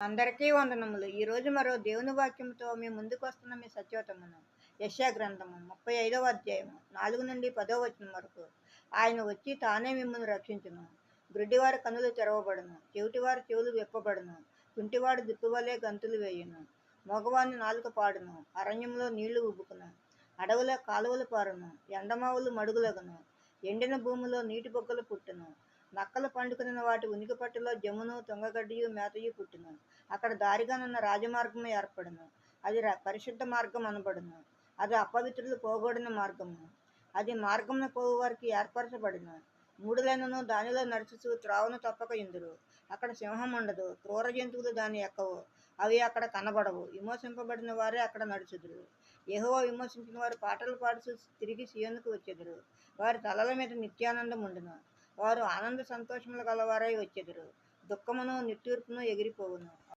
అందరికీ వందనములు. ఈరోజు మరో దేవుని వాక్యంతో మీ ముందుకు వస్తున్న మీ సత్యోతమును. యెషయా గ్రంథము 35వ అధ్యాయము 4 నుండి 10వ వచనం వరకు. ఆయన వచ్చి తానే మిమ్మల్ని రక్షించును. గ్రుడ్డివారి కన్నులు తెరవబడును, చెవిటివారి చెవులు విప్పబడును, కుంటివాడు దిక్కువలే గంతులు వేయును, మగవాని నాలుక పాడును, అరణ్యంలో నీళ్లు ఉబ్బుకును, అడవుల కాలువలు పారును, ఎండమావులు మడుగులగును, ఎండిన భూమిలో నీటి బొగ్గలు పుట్టును, నక్కలు పండుకున్న వాటి ఉనికి పట్టులో జమును తుంగగడ్డియు మేతయు పుట్టును. అక్కడ దారిగానున్న రాజమార్గము ఏర్పడును. అది పరిశుద్ధ మార్గం అనబడును. అది అపవిత్రులు పోగొడిన మార్గము. అది మార్గమున పోవు వారికి ఏర్పరచబడును. మూడులైనను దానిలో నడుచుచు త్రోవను తప్పక ఇందురు. అక్కడ సింహం ఉండదు, క్రూర జంతువులు దాన్ని ఎక్కవు, అవి అక్కడ కనబడవు. విమోచింపబడిన వారే అక్కడ నడుచుదురు. యెహోవా విమోచించిన వారు పాటలు పాడుచు తిరిగి సీయోనుకు వచ్చెదరు. వారి తలల మీద నిత్యానందం ఉండును. వారు ఆనంద సంతోషములు గలవారై వచ్చెదరు. దుఃఖమును నిట్టూర్పును ఎగిరిపోవును.